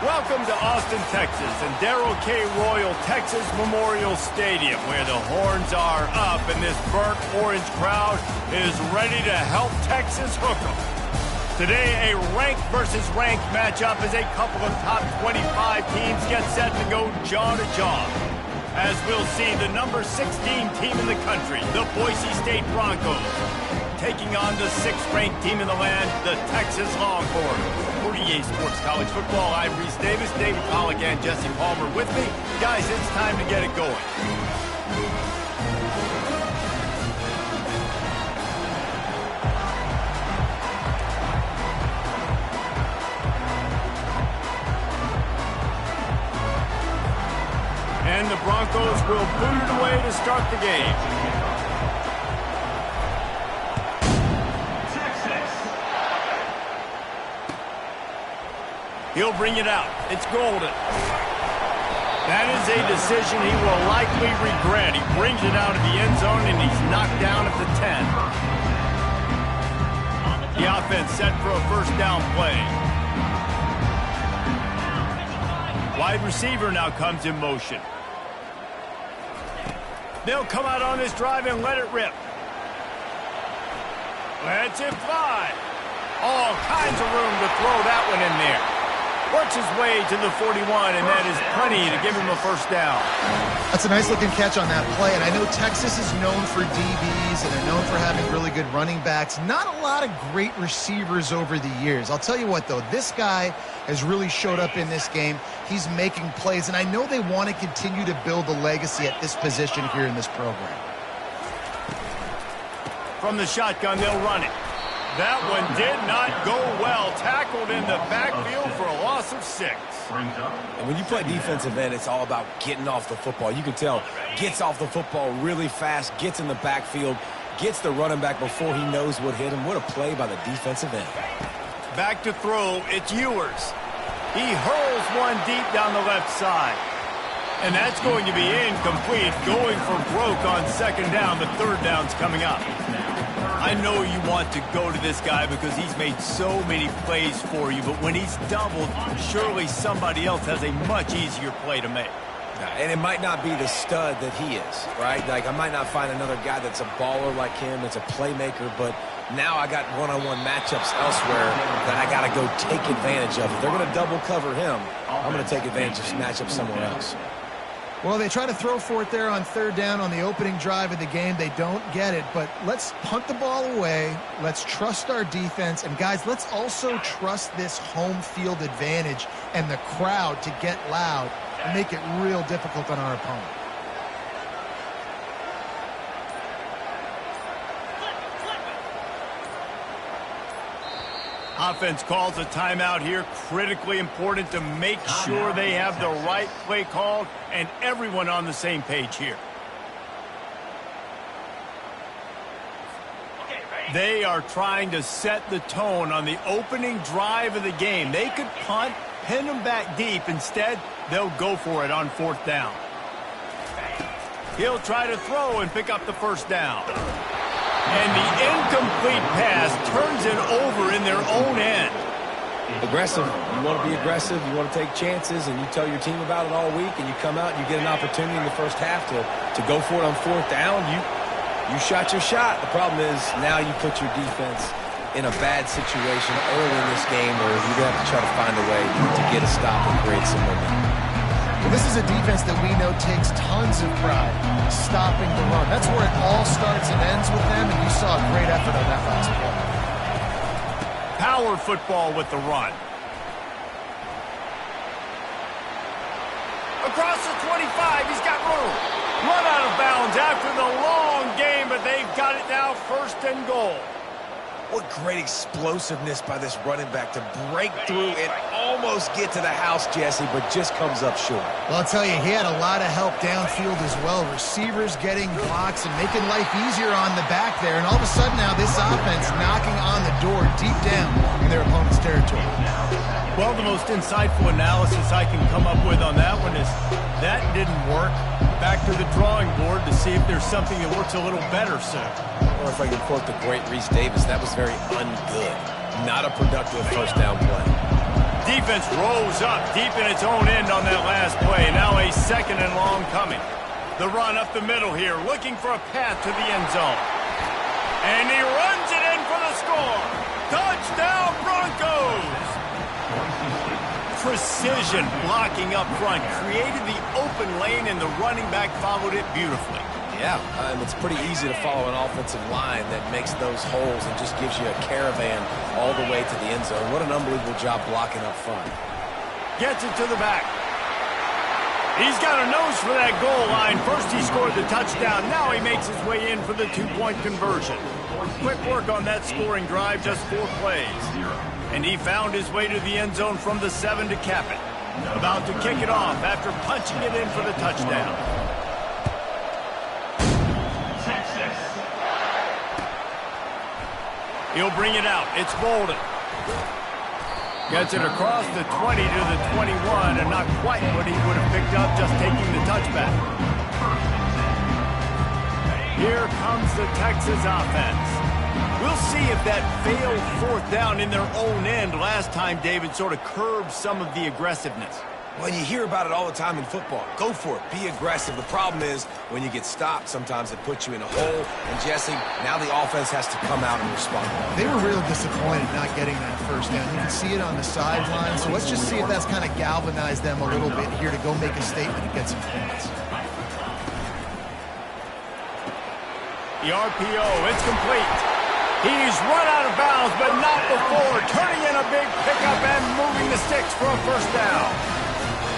Welcome to Austin, Texas, and Darrell K. Royal Texas Memorial Stadium, where the horns are up and this burnt orange crowd is ready to help Texas hook 'em. Today, a ranked versus ranked matchup as a couple of top 25 teams get set to go jaw to jaw. As we'll see, the number 16 team in the country, the Boise State Broncos, taking on the 6th-ranked team in the land, the Texas Longhorns. For EA Sports College Football, I'm Reese Davis, David Pollack, and Jesse Palmer with me. Guys, it's time to get it going. And the Broncos will boot it away to start the game. He'll bring it out. It's Golden. That is a decision he will likely regret. He brings it out of the end zone, and he's knocked down at the 10. The offense set for a first down play. Wide receiver now comes in motion. They'll come out on this drive and let it rip. Lets it fly. All kinds of room to throw that one in there. Works his way to the 41, and that is plenty to give him a first down. That's a nice-looking catch on that play, and I know Texas is known for DBs, and they're known for having really good running backs. Not a lot of great receivers over the years. I'll tell you what, though, this guy has really showed up in this game. He's making plays, and I know they want to continue to build a legacy at this position here in this program. From the shotgun, they'll run it. That one did not go well. Tackled in the backfield for a loss of 6. And when you play defensive end, it's all about getting off the football. You can tell, gets off the football really fast, gets in the backfield, gets the running back before he knows what hit him. What a play by the defensive end. Back to throw, it's Ewers. He hurls one deep down the left side. And that's going to be incomplete, going for broke on second down. The third down's coming up. I know you want to go to this guy because he's made so many plays for you, but when he's doubled, surely somebody else has a much easier play to make. And it might not be the stud that he is, right? Like, I might not find another guy that's a baller like him, that's a playmaker, but now I got one-on-one matchups elsewhere that I got to go take advantage of. If they're going to double cover him, I'm going to take advantage of matchups somewhere else. Well, they try to throw for it there on third down on the opening drive of the game. They don't get it, but let's punt the ball away. Let's trust our defense. And, guys, let's also trust this home field advantage and the crowd to get loud and make it real difficult on our opponent. Offense calls a timeout here. Critically important to make sure they have the right play called and everyone on the same page here. They are trying to set the tone on the opening drive of the game. They could punt, pin them back deep. Instead, they'll go for it on fourth down. He'll try to throw and pick up the first down. And the incomplete pass turns it over in their own end. Aggressive. You want to be aggressive. You want to take chances, and you tell your team about it all week, and you come out and you get an opportunity in the first half to go for it on fourth down. You shot your shot. The problem is now you put your defense in a bad situation early in this game where you're going to have to try to find a way to get a stop and create some momentum. Well, this is a defense that we know takes tons of pride stopping the run. That's where it all starts and ends with them, and you saw a great effort on that last play. Power football with the run. Across the 25, he's got room. Run out of bounds after the long game, but they've got it now first and goal. What great explosiveness by this running back to break through and almost get to the house, Jesse, but just comes up short. Well, I'll tell you, he had a lot of help downfield as well. Receivers getting blocks and making life easier on the back there. And all of a sudden now this offense knocking on the door deep down in their opponent's territory. Well, the most insightful analysis I can come up with on that one is that didn't work. Back to the drawing board to see if there's something that works a little better soon. Or if I can quote the great Reese Davis, that was very ungood. Not a productive first down play. Defense rose up deep in its own end on that last play. Now a second and long coming. The run up the middle here, looking for a path to the end zone. And he runs it in for the score. Touchdown, Broncos! Precision blocking up front created the open lane, and the running back followed it beautifully. Yeah, and it's pretty easy to follow an offensive line that makes those holes and just gives you a caravan all the way to the end zone. What an unbelievable job blocking up front. Gets it to the back. He's got a nose for that goal line. First he scored the touchdown. Now he makes his way in for the two-point conversion. Quick work on that scoring drive, just 4 plays. And he found his way to the end zone from the 7 to cap it. About to kick it off after punching it in for the touchdown. He'll bring it out. It's Bolden. Gets it across the 20 to the 21, and not quite what he would have picked up just taking the touchback. Here comes the Texas offense. We'll see if that failed 4th down in their own end last time, David, sort of curbed some of the aggressiveness. Well, you hear about it all the time in football. Go for it. Be aggressive. The problem is when you get stopped, sometimes it puts you in a hole. And, Jesse, now the offense has to come out and respond. They were real disappointed not getting that first down. You can see it on the sideline. So let's just see if that's kind of galvanized them a little bit here to go make a statement and get some points. The RPO, it's complete. He's run out of bounds, but not before turning in a big pickup and moving the sticks for a first down.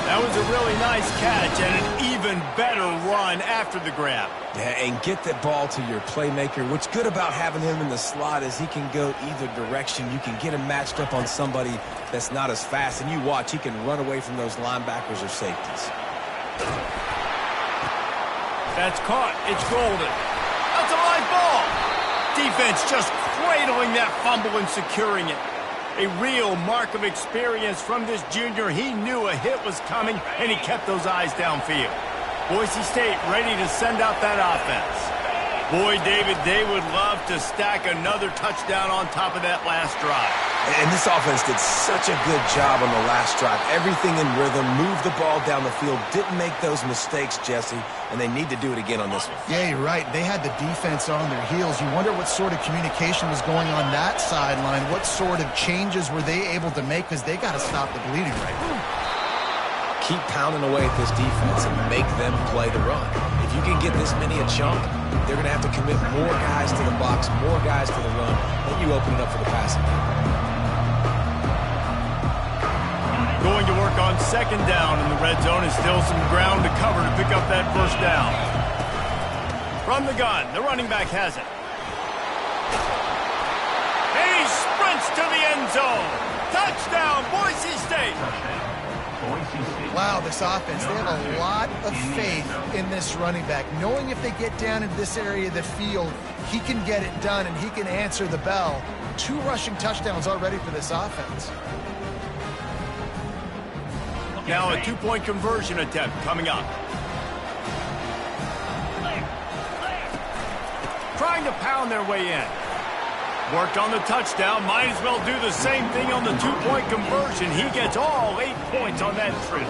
That was a really nice catch and an even better run after the grab. Yeah, and get that ball to your playmaker. What's good about having him in the slot is he can go either direction. You can get him matched up on somebody that's not as fast, and you watch, he can run away from those linebackers or safeties. That's caught. It's Golden. That's a live ball. Defense just cradling that fumble and securing it. A real mark of experience from this junior. He knew a hit was coming, and he kept those eyes downfield. Boise State ready to send out that offense. Boy, David, they would love to stack another touchdown on top of that last drive. And this offense did such a good job on the last drive. Everything in rhythm, moved the ball down the field, didn't make those mistakes, Jesse, and they need to do it again on this one. Yeah, you're right. They had the defense on their heels. You wonder what sort of communication was going on that sideline. What sort of changes were they able to make, because they got to stop the bleeding right now. Keep pounding away at this defense and make them play the run. If you can get this many a chunk, they're going to have to commit more guys to the box, more guys to the run, then you open it up for the passing game. Going to work on second down in the red zone, and still some ground to cover to pick up that first down. From the gun, the running back has it. And he sprints to the end zone. Touchdown, Boise State. Wow, this offense, they have a lot of faith in this running back. Knowing if they get down in this area of the field, he can get it done and he can answer the bell. 2 rushing touchdowns already for this offense. Now a 2-point conversion attempt coming up. Trying to pound their way in. Worked on the touchdown, might as well do the same thing on the 2-point conversion. He gets all 8 points on that trip.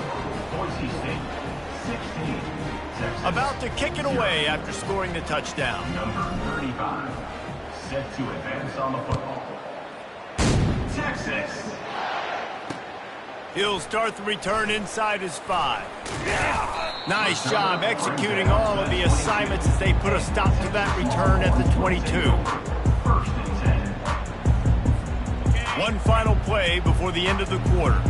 About to kick it away after scoring the touchdown. Number 35, set to advance on the football. Texas. He'll start the return inside his 5. Nice job executing all of the assignments as they put a stop to that return at the 22. One final play before the end of the quarter.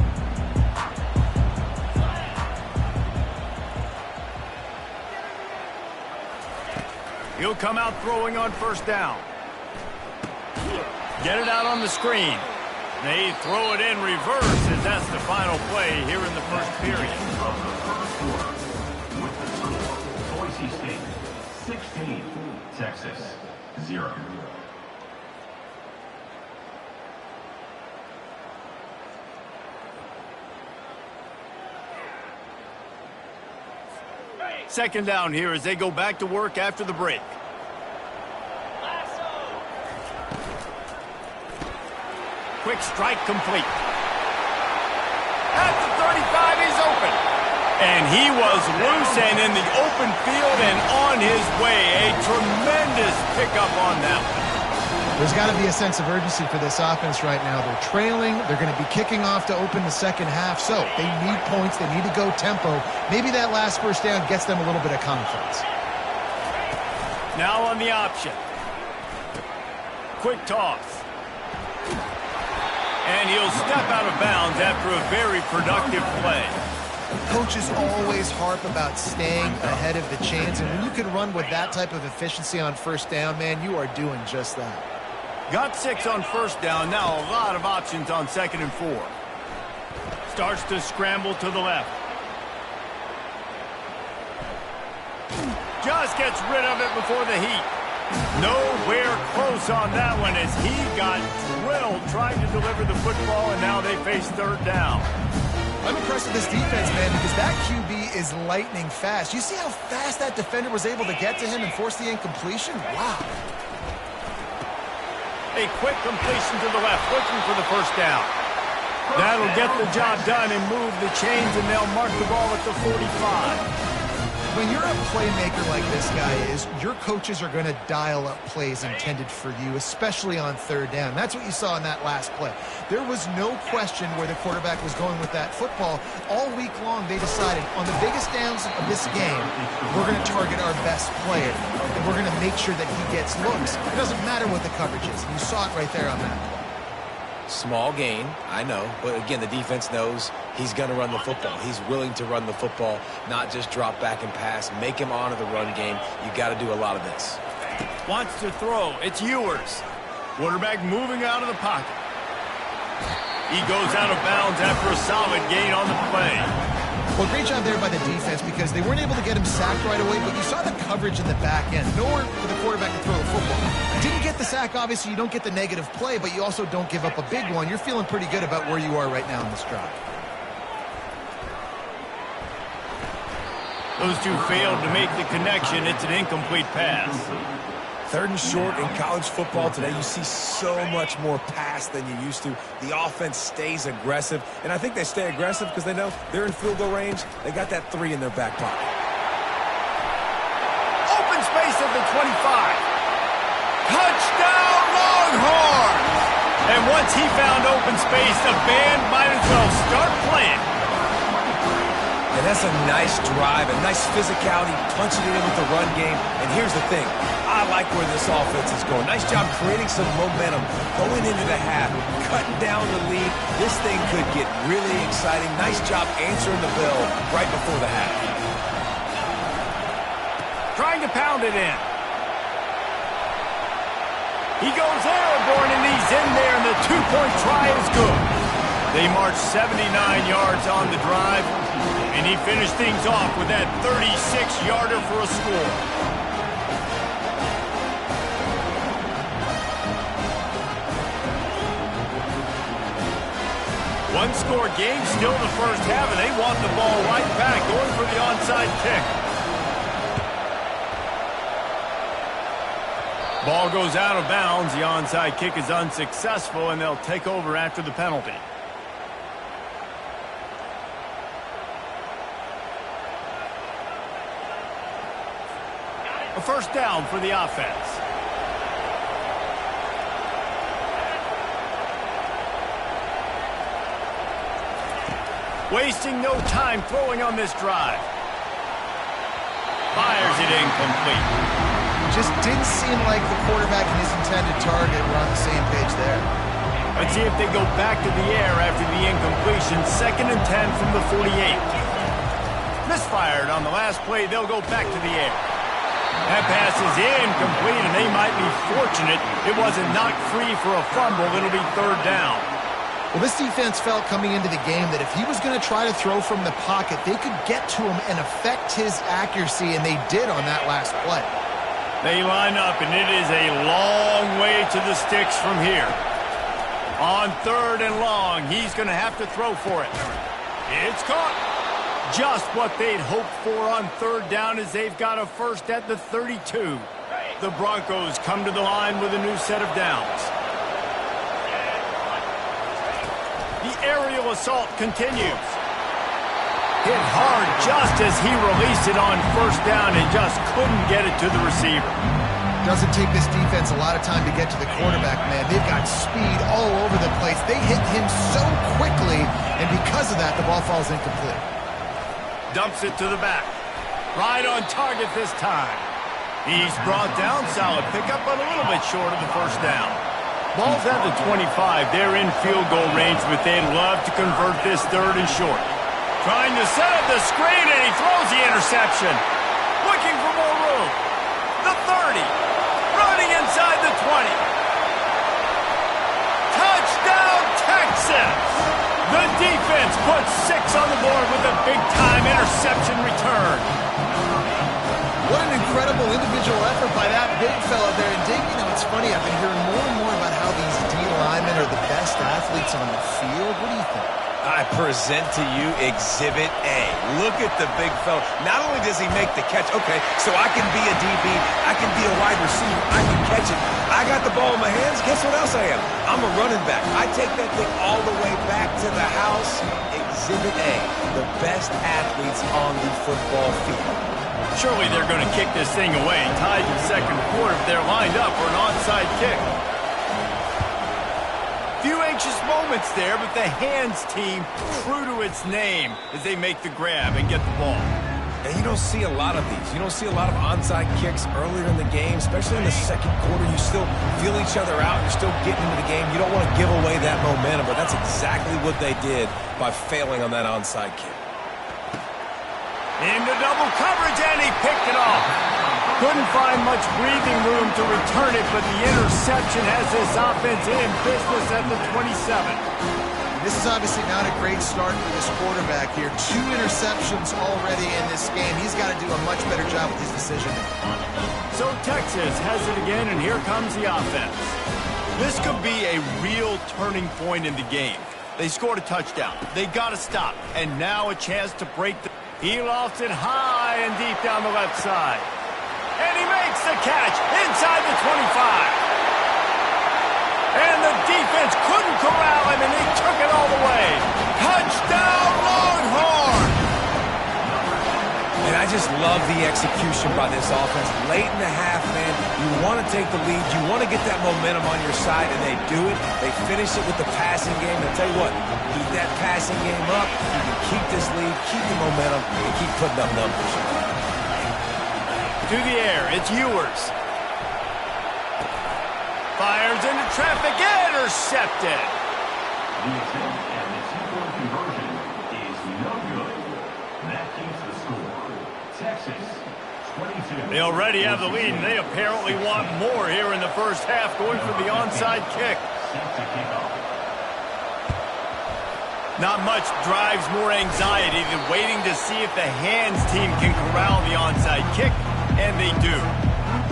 He'll come out throwing on first down. Get it out on the screen. They throw it in reverse as that's the final play here in the first period. With the score, Boise State 16, Texas 0. Second down here as they go back to work after the break. Quick strike complete. he's open. And he was loose and in the open field and on his way. A tremendous pickup on that one. There's got to be a sense of urgency for this offense right now. They're trailing. They're going to be kicking off to open the second half. So they need points. They need to go tempo. Maybe that last first down gets them a little bit of confidence. Now on the option. Quick toss. And he'll step out of bounds after a very productive play. Coaches always harp about staying ahead of the chains. And when you can run with that type of efficiency on first down, man, you are doing just that. Got 6 on first down. Now a lot of options on 2nd and 4. Starts to scramble to the left. Just gets rid of it before the heat. Nowhere close on that one as he got drilled trying to deliver the football, and now they face 3rd down. I'm impressed with this defense, man, because that QB is lightning fast. You see how fast that defender was able to get to him and force the incompletion? Wow. A quick completion to the left, looking for the first down. That'll get the job done and move the chains, and they'll mark the ball at the 45. When you're a playmaker like this guy is, your coaches are going to dial up plays intended for you, especially on 3rd down. That's what you saw in that last play. There was no question where the quarterback was going with that football. All week long, they decided on the biggest downs of this game, we're going to target our best player, and we're going to make sure that he gets looks. It doesn't matter what the coverage is. You saw it right there on that play. Small gain, I know. But again, the defense knows he's going to run the football. He's willing to run the football, not just drop back and pass. Make him honor the run game. You got to do a lot of this. Wants to throw. It's Ewers. Quarterback moving out of the pocket. He goes out of bounds after a solid gain on the play. Well, great job there by the defense because they weren't able to get him sacked right away, but you saw the coverage in the back end. Nowhere for the quarterback to throw the football. Didn't get the sack, obviously. You don't get the negative play, but you also don't give up a big one. You're feeling pretty good about where you are right now in this drive. Those two failed to make the connection. It's an incomplete pass. 3rd and short in college football today, you see so much more pass than you used to. The offense stays aggressive, and I think they stay aggressive because they know they're in field goal range. They got that 3 in their back pocket. Open space at the 25. Touchdown, Longhorns! And once he found open space, the band might as well start playing. And that's a nice drive, a nice physicality, punching it in with the run game. And here's the thing. I like where this offense is going. Nice job creating some momentum, going into the half, cutting down the lead. This thing could get really exciting. Nice job answering the bell right before the half. Trying to pound it in. He goes airborne, and he's in there, and the 2-point try is good. They marched 79 yards on the drive, and he finished things off with that 36-yarder for a score. One-score game, still the first half, and they want the ball right back, going for the onside kick. Ball goes out of bounds. The onside kick is unsuccessful, and they'll take over after the penalty. A first down for the offense. Wasting no time throwing on this drive. Fires it incomplete. Just didn't seem like the quarterback and his intended target were on the same page there. Let's see if they go back to the air after the incompletion. 2nd and 10 from the 48. Misfired on the last play. They'll go back to the air. That pass is incomplete, and they might be fortunate it wasn't knocked free for a fumble. It'll be 3rd down. Well, this defense felt coming into the game that if he was going to try to throw from the pocket, they could get to him and affect his accuracy, and they did on that last play. They line up, and it is a long way to the sticks from here. On 3rd and long, he's going to have to throw for it. It's caught. Just what they'd hoped for on 3rd down as they've got a first at the 32. The Broncos come to the line with a new set of downs. The aerial assault continues. Hit hard just as he released it on first down and just couldn't get it to the receiver. Doesn't take this defense a lot of time to get to the quarterback, man. They've got speed all over the place. They hit him so quickly, and because of that, the ball falls incomplete. Dumps it to the back. Right on target this time. He's brought down. Solid pickup, but a little bit short of the first down. Ball's at the 25. They're in field goal range, but they'd love to convert this third and short. Trying to set up the screen, and he throws the interception. Looking for more room. The 30. Running inside the 20. Touchdown, Texas! The defense puts 6 on the board with a big-time interception return. What an incredible individual effort by that big fella there. And Dig, you know, it's funny, I've been hearing more and more about how these D linemen are the best athletes on the field. What do you think? I present to you Exhibit A. Look at the big fella. Not only does he make the catch, okay, so I can be a DB, I can be a wide receiver, I can catch it. I got the ball in my hands, guess what else I am? I'm a running back. I take that thing all the way back to the house. Exhibit A, the best athletes on the football field. Surely they're going to kick this thing away. Tied in the second quarter if they're lined up for an onside kick. Few anxious moments there, but the hands team true to its name as they make the grab and get the ball. And you don't see a lot of these. You don't see a lot of onside kicks earlier in the game, especially in the second quarter. You still feel each other out. You're still getting into the game. You don't want to give away that momentum, but that's exactly what they did by failing on that onside kick. Into double coverage, and he picked it off. Couldn't find much breathing room to return it, but the interception has this offense in business at the 27. This is obviously not a great start for this quarterback here. 2 interceptions already in this game. He's got to do a much better job with his decision. So Texas has it again, and here comes the offense. This could be a real turning point in the game. They scored a touchdown. They got to stop, and now a chance to break the... He lofts it high and deep down the left side. And he makes the catch inside the 25. And the defense couldn't corral him, and he took it all the way. Touchdown, Longhorn! And I just love the execution by this offense. Late in the half, man, you want to take the lead. You want to get that momentum on your side, and they do it. They finish it with the passing game. And I'll tell you what, keep that passing game up. You can keep this lead, keep the momentum, and keep putting up numbers. To the air, it's Ewers. Fires into traffic, intercepted. The attempt at the two-point conversion is no good. That keeps the score. Texas, 22. They already have the lead, and they apparently want more here in the first half, going for the onside kick. Set to kick off. Not much drives more anxiety than waiting to see if the hands team can corral the onside kick, and they do.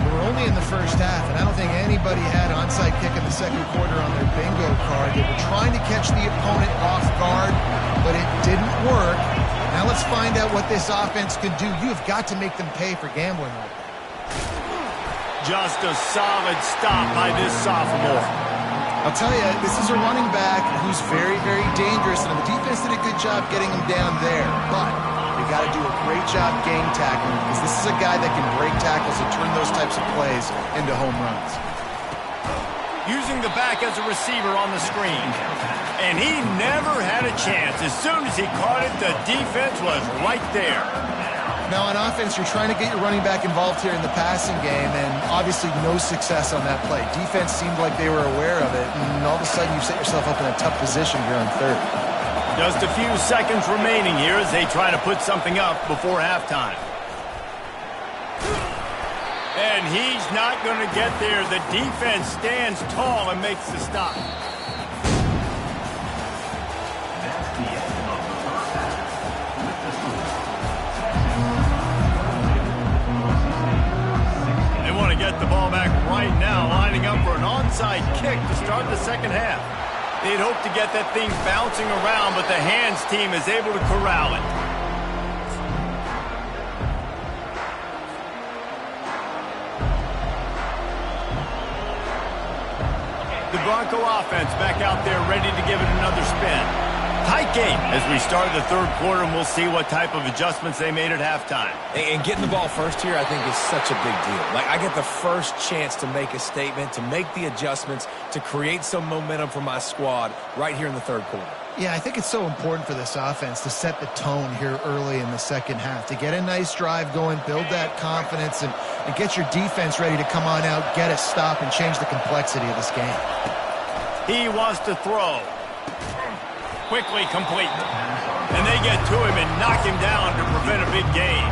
We're only in the first half, and I don't think anybody had onside kick in the second quarter on their bingo card. They were trying to catch the opponent off guard, but it didn't work. Now let's find out what this offense can do. You've got to make them pay for gambling like that. Just a solid stop by this sophomore. I'll tell you, this is a running back who's very, very dangerous, and the defense did a good job getting him down there. But they got to do a great job game tackling, because this is a guy that can break tackles and turn those types of plays into home runs. Using the back as a receiver on the screen. And he never had a chance. As soon as he caught it, the defense was right there. Now, on offense, you're trying to get your running back involved here in the passing game, and obviously no success on that play. Defense seemed like they were aware of it, and all of a sudden you set yourself up in a tough position here on third. Just a few seconds remaining here as they try to put something up before halftime. And he's not going to get there. The defense stands tall and makes the stop. That's the end of the first half. With the score, They want to get the ball back right now, lining up for an onside kick to start the second half. They'd hope to get that thing bouncing around, but the hands team is able to corral it. The Bronco offense back out there ready to give it another spin. Tight game as we start the third quarter, and we'll see what type of adjustments they made at halftime. And getting the ball first here, I think, is such a big deal. Like, I get the first chance to make a statement, to make the adjustments, to create some momentum for my squad right here in the third quarter. Yeah, I think it's so important for this offense to set the tone here early in the second half, to get a nice drive going, build that confidence, and get your defense ready to come on out, get a stop, and change the complexity of this game. He wants to throw. Quickly complete. And they get to him and knock him down to prevent a big gain.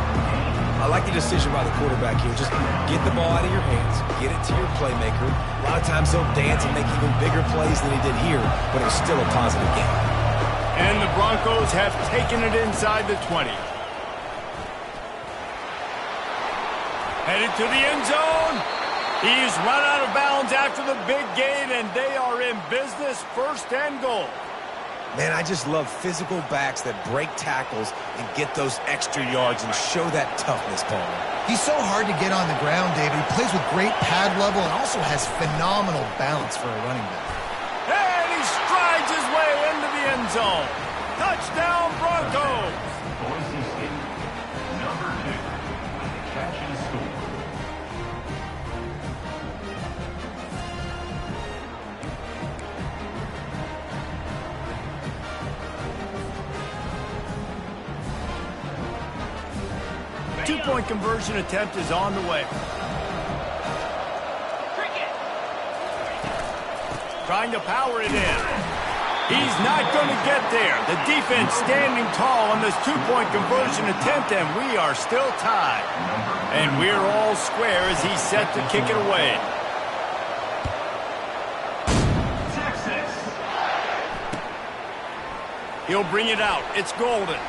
I like the decision by the quarterback here. Just get the ball out of your hands, get it to your playmaker. A lot of times he'll dance and make even bigger plays than he did here, but it was still a positive game. And the Broncos have taken it inside the 20. Headed to the end zone. He's run out of bounds after the big gain, and they are in business, first and goal. Man, I just love physical backs that break tackles and get those extra yards and show that toughness, Paul. He's so hard to get on the ground, David. He plays with great pad level and also has phenomenal balance for a running back. And he strides his way into the end zone. Touchdown, Broncos! Boise State, number 2, with the catch and score. Two-point conversion attempt is on the way. Trying to power it in. He's not going to get there. The defense standing tall on this two-point conversion attempt, and we are still tied. And we're all square as he's set to kick it away. Texas. He'll bring it out. It's Golden.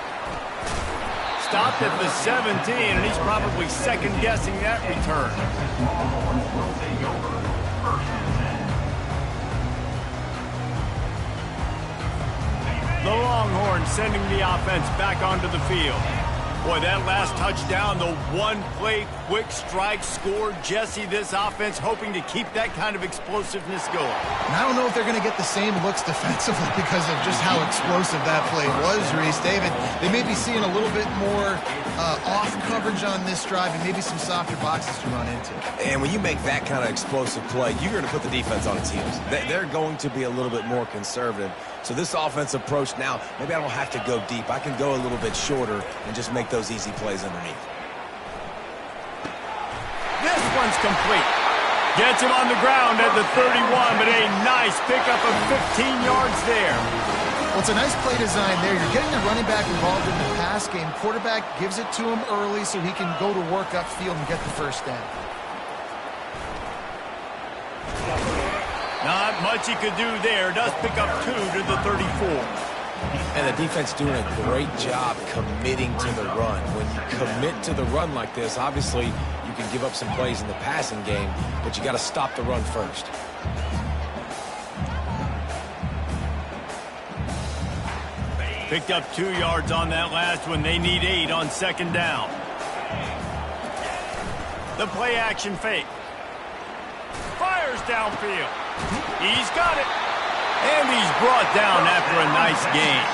Stopped at the 17, and he's probably second-guessing that return. Longhorns will take over, first and 10. The Longhorns sending the offense back onto the field. Boy, that last touchdown, the one-play quick strike score. Jesse, this offense hoping to keep that kind of explosiveness going. And I don't know if they're going to get the same looks defensively because of just how explosive that play was, Reese. David, they may be seeing a little bit more off coverage on this drive and maybe some softer boxes to run into. And when you make that kind of explosive play, you're going to put the defense on its heels. They're going to be a little bit more conservative. So this offensive approach now, maybe I don't have to go deep. I can go a little bit shorter and just make those easy plays underneath. This one's complete. Gets him on the ground at the 31, but a nice pickup of 15 yards there. Well, it's a nice play design there. You're getting the running back involved in the pass game. Quarterback gives it to him early so he can go to work upfield and get the first down. Not much he could do there. Does pick up 2 to the 34. And the defense doing a great job committing to the run. When you commit to the run like this, obviously you can give up some plays in the passing game, but you got to stop the run first. Picked up 2 yards on that last one. They need 8 on second down. The play action fake. Fires downfield. He's got it. And he's brought down after a nice gain.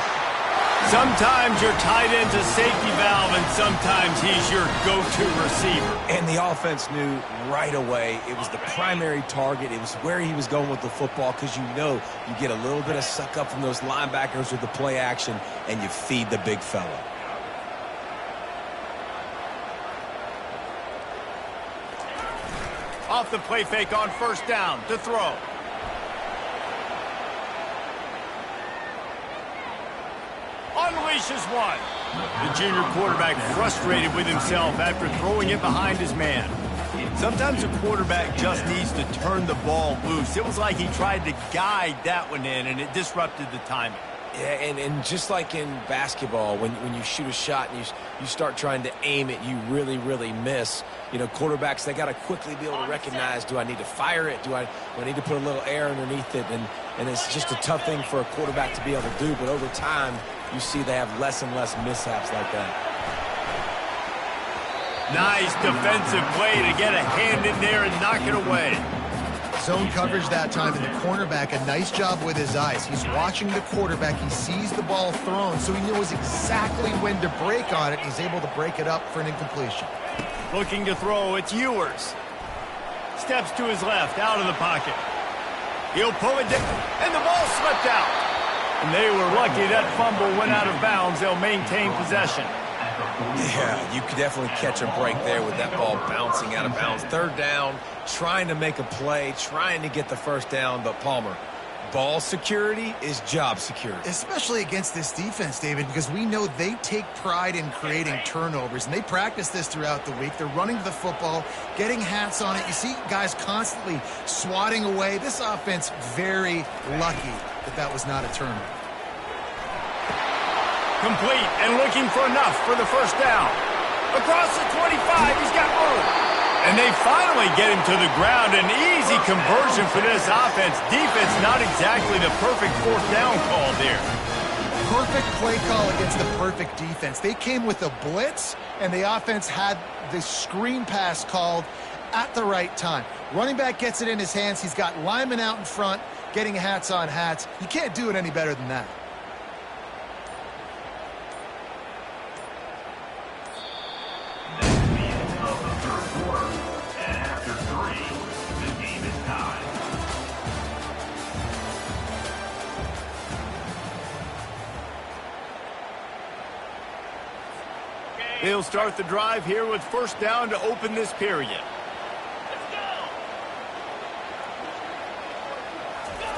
Sometimes you're tied into safety valve, and sometimes he's your go-to receiver. And the offense knew right away it was the primary target. It was where he was going with the football because you know you get a little bit of suck up from those linebackers with the play action, and you feed the big fella. Off the play fake on first down to throw. Unleashes one. The junior quarterback frustrated with himself after throwing it behind his man. Sometimes a quarterback just needs to turn the ball loose. It was like he tried to guide that one in, and it disrupted the timing. Yeah, and just like in basketball, when you shoot a shot and you start trying to aim it, you really, really miss. You know, quarterbacks, they got to quickly be able to recognize, do I need to fire it? Do I need to put a little air underneath it? And it's just a tough thing for a quarterback to be able to do. But over time, you see they have less and less mishaps like that. Nice defensive play to get a hand in there and knock it away. Zone coverage that time, and the cornerback, a nice job with his eyes. He's watching the quarterback. He sees the ball thrown, so he knows exactly when to break on it. He's able to break it up for an incompletion. Looking to throw, it's Ewers. Steps to his left, out of the pocket. He'll pull it down, and the ball slipped out. And they were lucky that fumble went out of bounds. They'll maintain possession. Yeah, you could definitely catch a break there with that ball bouncing out of bounds. Third down, trying to make a play, trying to get the first down, but Palmer, ball security is job security. Especially against this defense, David, because we know they take pride in creating turnovers, and they practice this throughout the week. They're running to the football, getting hats on it. You see guys constantly swatting away. This offense very lucky that was not a turnover. Complete and looking for enough for the first down. Across the 25, he's got room. And they finally get him to the ground. An easy conversion for this offense. Defense not exactly the perfect fourth down call there. Perfect play call against the perfect defense. They came with a blitz, and the offense had the screen pass called at the right time. Running back gets it in his hands. He's got linemen out in front getting hats on hats. You can't do it any better than that. They'll start the drive here with first down to open this period.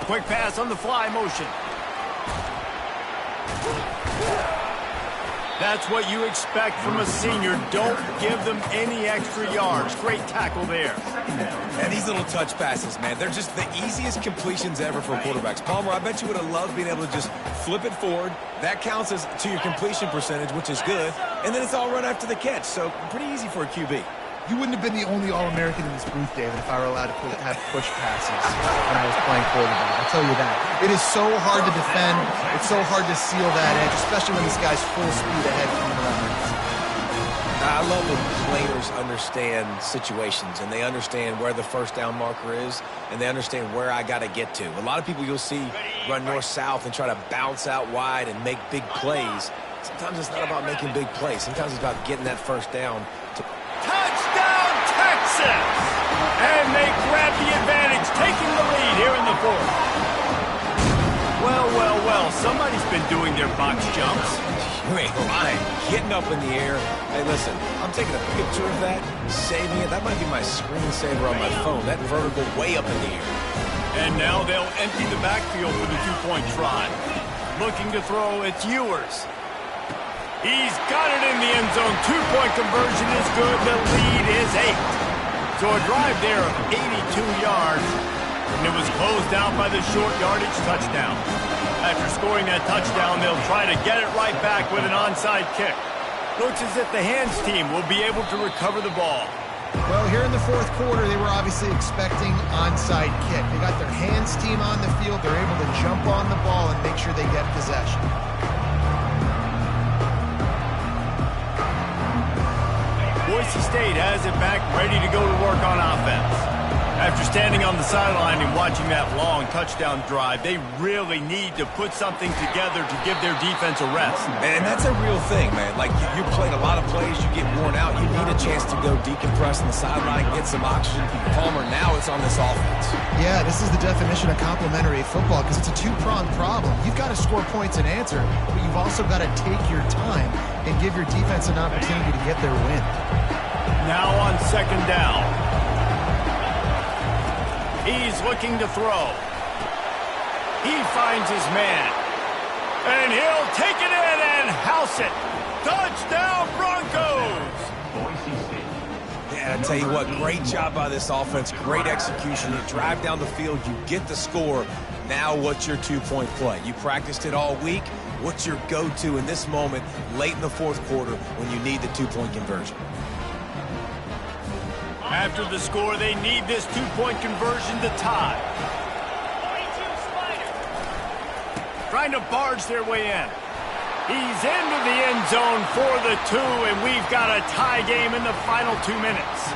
Quick pass on the fly motion. That's what you expect from a senior. Don't give them any extra yards. Great tackle there. And these little touch passes, man, they're just the easiest completions ever for quarterbacks. Palmer, I bet you would have loved being able to just flip it forward. That counts as to your completion percentage, which is good. And then it's all run after the catch, so pretty easy for a QB. You wouldn't have been the only All-American in this booth, David, if I were allowed to have push passes when I was playing quarterback. I'll tell you that. It is so hard to defend. It's so hard to seal that edge, especially when this guy's full speed ahead coming around the inside. I love when players understand situations, and they understand where the first down marker is, and they understand where I got to get to. A lot of people you'll see run north-south and try to bounce out wide and make big plays. Sometimes it's not about making big plays. Sometimes it's about getting that first down. Touchdown, Texas! And they grab the advantage, taking the lead here in the fourth. Well, well, well, somebody's been doing their box jumps. You ain't lying. Getting up in the air. Hey, listen, I'm taking a picture of that, saving it. That might be my screensaver on my phone. That vertical way up in the air. And now they'll empty the backfield for the two-point try. Looking to throw, it's Ewers. He's got it in the end zone. Two-point conversion is good. The lead is 8. So a drive there of 82 yards. And it was closed out by the short yardage touchdown. After scoring that touchdown, they'll try to get it right back with an onside kick. Looks as if the hands team will be able to recover the ball. Well, here in the fourth quarter, they were obviously expecting onside kick. They got their hands team on the field. They're able to jump on the ball and make sure they get possession. Boise State has it back, ready to go to work on offense. After standing on the sideline and watching that long touchdown drive, they really need to put something together to give their defense a rest. And that's a real thing, man. Like, you played a lot of plays, you get worn out, you need a chance to go decompress on the sideline, get some oxygen. Palmer, now it's on this offense. Yeah, this is the definition of complementary football because it's a two-pronged problem. You've got to score points and answer, but you've also got to take your time and give your defense an opportunity to get their win. Now on second down. He's looking to throw. He finds his man. And he'll take it in and house it. Touchdown, Broncos! Yeah, I tell you what, great job by this offense. Great execution. You drive down the field, you get the score. Now what's your two-point play? You practiced it all week. What's your go-to in this moment, late in the fourth quarter, when you need the two-point conversion? After the score, they need this two-point conversion to tie. Trying to barge their way in. He's into the end zone for the 2, and we've got a tie game in the final 2 minutes.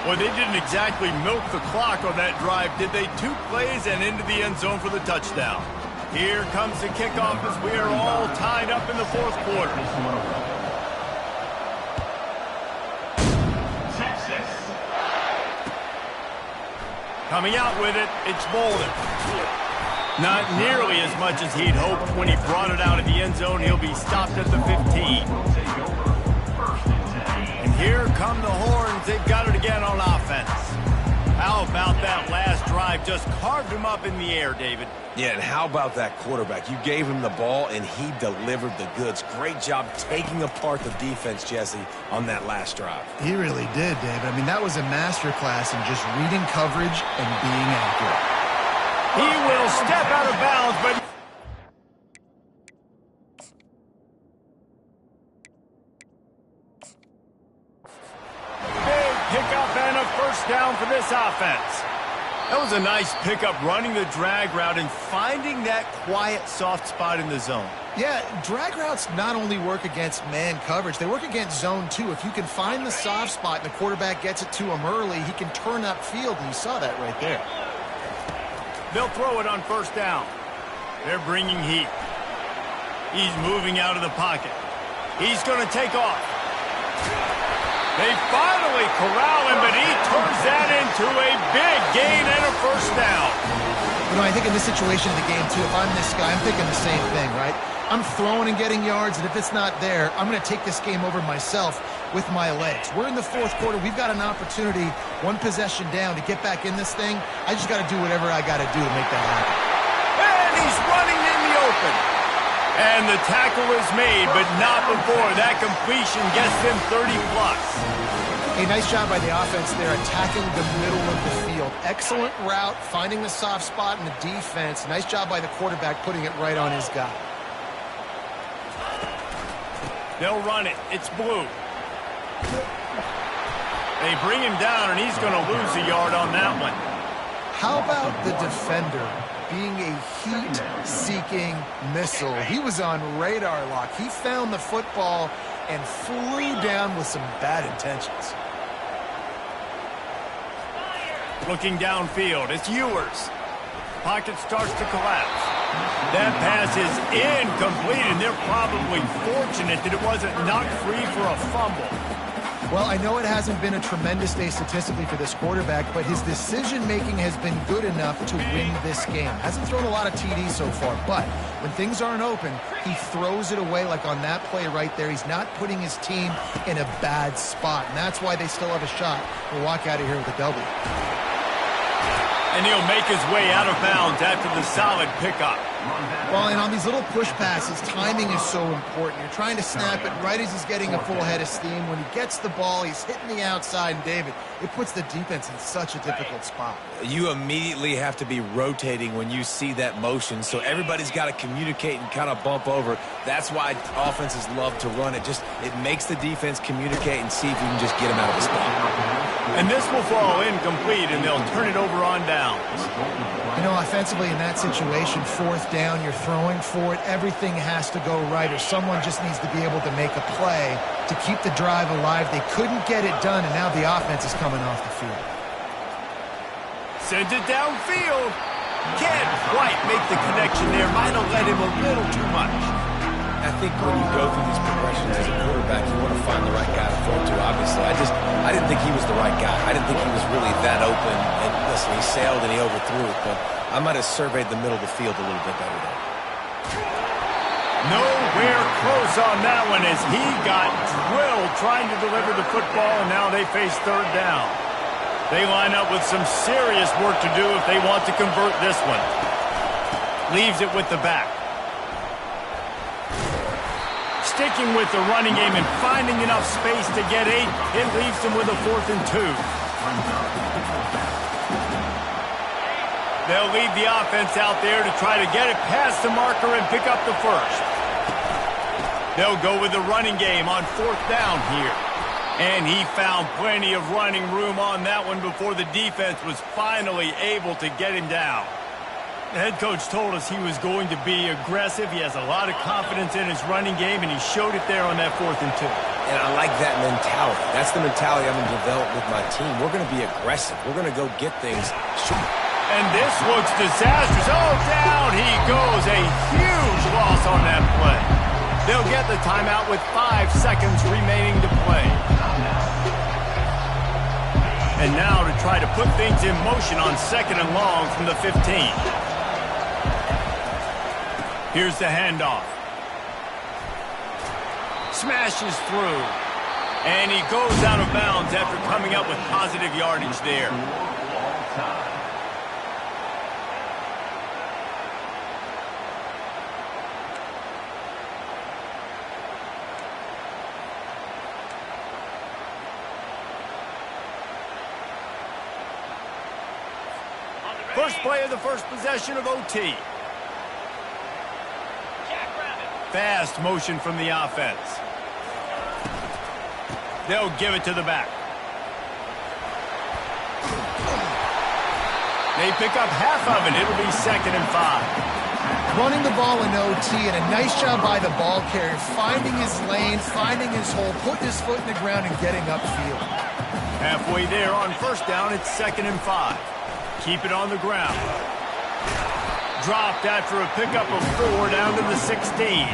Well, they didn't exactly milk the clock on that drive, did they? 2 plays and into the end zone for the touchdown. Here comes the kickoff as we are all tied up in the 4th quarter. Texas. Coming out with it, it's Bolden. Not nearly as much as he'd hoped when he brought it out of the end zone. He'll be stopped at the 15. And here come the Horns. They've got it again on offense. How about that last drive? Just carved him up in the air, David. Yeah, and how about that quarterback? You gave him the ball, and he delivered the goods. Great job taking apart the defense, Jesse, on that last drive. He really did, David. I mean, that was a masterclass in just reading coverage and being accurate. He will step out of bounds, but... big pickup and a first down for this offense. That was a nice pickup, running the drag route and finding that quiet, soft spot in the zone. Yeah, drag routes not only work against man coverage, they work against zone too. If you can find the soft spot and the quarterback gets it to him early, he can turn upfield, and you saw that right there. They'll throw it on first down. They're bringing heat. He's moving out of the pocket. He's going to take off. They finally corral him, but he turns that into a big gain and a first down. You know, I think in this situation of the game, too, if I'm this guy, I'm thinking the same thing, right? I'm throwing and getting yards, and if it's not there, I'm going to take this game over myself with my legs. We're in the 4th quarter. We've got an opportunity, 1 possession down, to get back in this thing. I just got to do whatever I got to do to make that happen. And he's running in the open. And the tackle is made, but not before that completion gets them 30-plus. A nice job by the offense there, attacking the middle of the field. Excellent route, finding the soft spot in the defense. Nice job by the quarterback, putting it right on his guy. They'll run it. It's Blue. They bring him down, and he's going to lose a yard on that one. How about the defender being a heat-seeking missile? He was on radar lock. He found the football and flew down with some bad intentions. Looking downfield, it's Ewers. Pocket starts to collapse. That pass is incomplete, and they're probably fortunate that it wasn't knocked free for a fumble. Well, I know it hasn't been a tremendous day statistically for this quarterback, but his decision-making has been good enough to win this game. Hasn't thrown a lot of TDs so far, but when things aren't open, he throws it away like on that play right there. He's not putting his team in a bad spot, and that's why they still have a shot to walk out of here with a W. And he'll make his way out of bounds after the solid pickup. Well, and on these little push passes, timing is so important. You're trying to snap it right as he's getting a full head of steam. When he gets the ball, he's hitting the outside, and David, it puts the defense in such a difficult spot. You immediately have to be rotating when you see that motion, so everybody's got to communicate and kind of bump over. That's why offenses love to run it. It makes the defense communicate and see if you can just get him out of the spot. And this will fall incomplete, and they'll turn it over on downs. You know, offensively in that situation, 4th down, you're throwing for it. Everything has to go right, or someone just needs to be able to make a play to keep the drive alive. They couldn't get it done, and now the offense is coming off the field. Sends it downfield. Can't quite make the connection there. Might have led him a little too much. I think when you go through these progressions as a quarterback, you want to find the right guy to throw to, obviously. I didn't think he was the right guy. I didn't think he was really that open. And listen, he sailed and he overthrew it, but I might have surveyed the middle of the field a little bit better there. Nowhere close on that one as he got drilled trying to deliver the football, and now they face 3rd down. They line up with some serious work to do if they want to convert this one. Leaves it with the back. Sticking with the running game and finding enough space to get 8, it leaves them with a 4th and 2. They'll leave the offense out there to try to get it past the marker and pick up the first. They'll go with the running game on 4th down here. And he found plenty of running room on that one before the defense was finally able to get him down. The head coach told us he was going to be aggressive. He has a lot of confidence in his running game, and he showed it there on that 4th and 2. And I like that mentality. That's the mentality I'm going to develop with my team. We're going to be aggressive. We're going to go get things. And this looks disastrous. Oh, down he goes. A huge loss on that play. They'll get the timeout with 5 seconds remaining to play. And now to try to put things in motion on 2nd and long from the 15. Here's the handoff. Smashes through. And he goes out of bounds after coming up with positive yardage there. First play of the first possession of OT. Fast motion from the offense. They'll give it to the back. They pick up half of it. It'll be 2nd and 5. Running the ball in OT, and a nice job by the ball carrier, finding his lane, finding his hole, putting his foot in the ground and getting upfield. Halfway there on 1st down, it's 2nd and 5. Keep it on the ground. Dropped after a pickup of 4 down to the 16.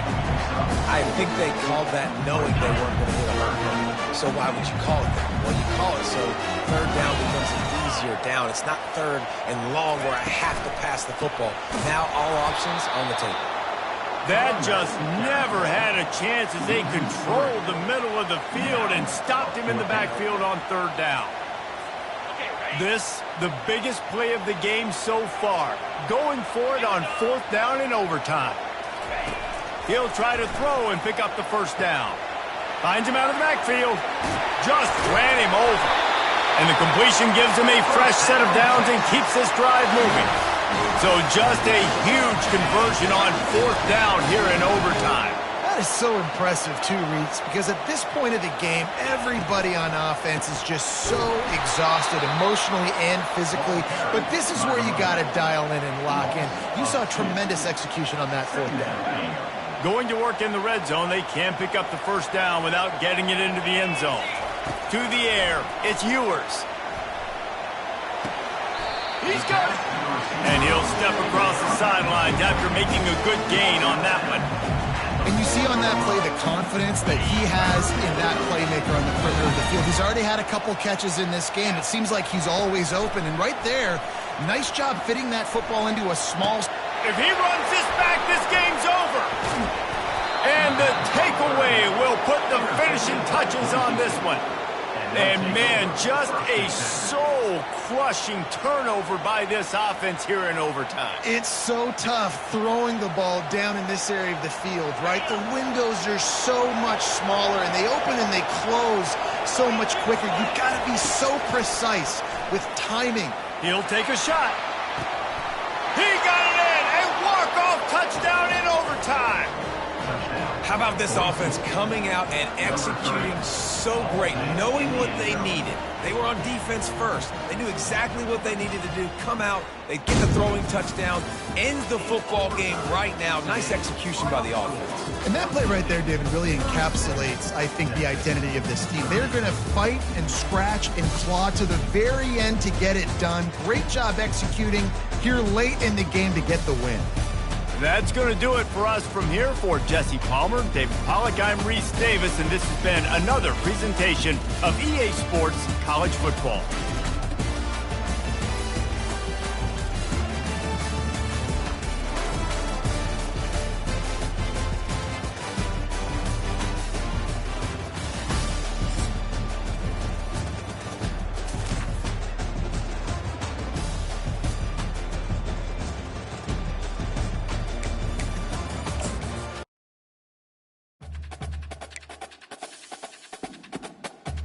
I think they called that knowing they weren't going to hit a home run. So why would you call it that? Well, you call it so 3rd down becomes an easier down. It's not 3rd and long where I have to pass the football. Now all options on the table. That just never had a chance as they controlled the middle of the field and stopped him in the backfield on 3rd down. This, the biggest play of the game so far. Going for it on 4th down in overtime. He'll try to throw and pick up the 1st down. Finds him out of the backfield. Just ran him over. And the completion gives him a fresh set of downs and keeps this drive moving. So just a huge conversion on 4th down here in overtime. That is so impressive too, Reeds, because at this point of the game, everybody on offense is just so exhausted emotionally and physically. But this is where you got to dial in and lock in. You saw tremendous execution on that 4th down. Going to work in the red zone, they can't pick up the 1st down without getting it into the end zone. To the air, it's Ewers. He's got it. And he'll step across the sidelines after making a good gain on that one. And you see on that play the confidence that he has in that playmaker on the perimeter of the field. He's already had a couple catches in this game. It seems like he's always open. And right there, nice job fitting that football into a small... If he runs this back, this game's over. And the takeaway will put the finishing touches on this one. And, man, just a soul-crushing turnover by this offense here in overtime. It's so tough throwing the ball down in this area of the field, right? The windows are so much smaller, and they open and they close so much quicker. You've got to be so precise with timing. He'll take a shot. He got it in! A walk-off touchdown in overtime! How about this offense coming out and executing so great, knowing what they needed. They were on defense first. They knew exactly what they needed to do. Come out, they get the throwing touchdown, ends the football game right now. Nice execution by the offense. And that play right there, David, really encapsulates, I think, the identity of this team. They're going to fight and scratch and claw to the very end to get it done. Great job executing here late in the game to get the win. That's going to do it for us from here. For Jesse Palmer, David Pollack, I'm Reese Davis, and this has been another presentation of EA Sports College Football.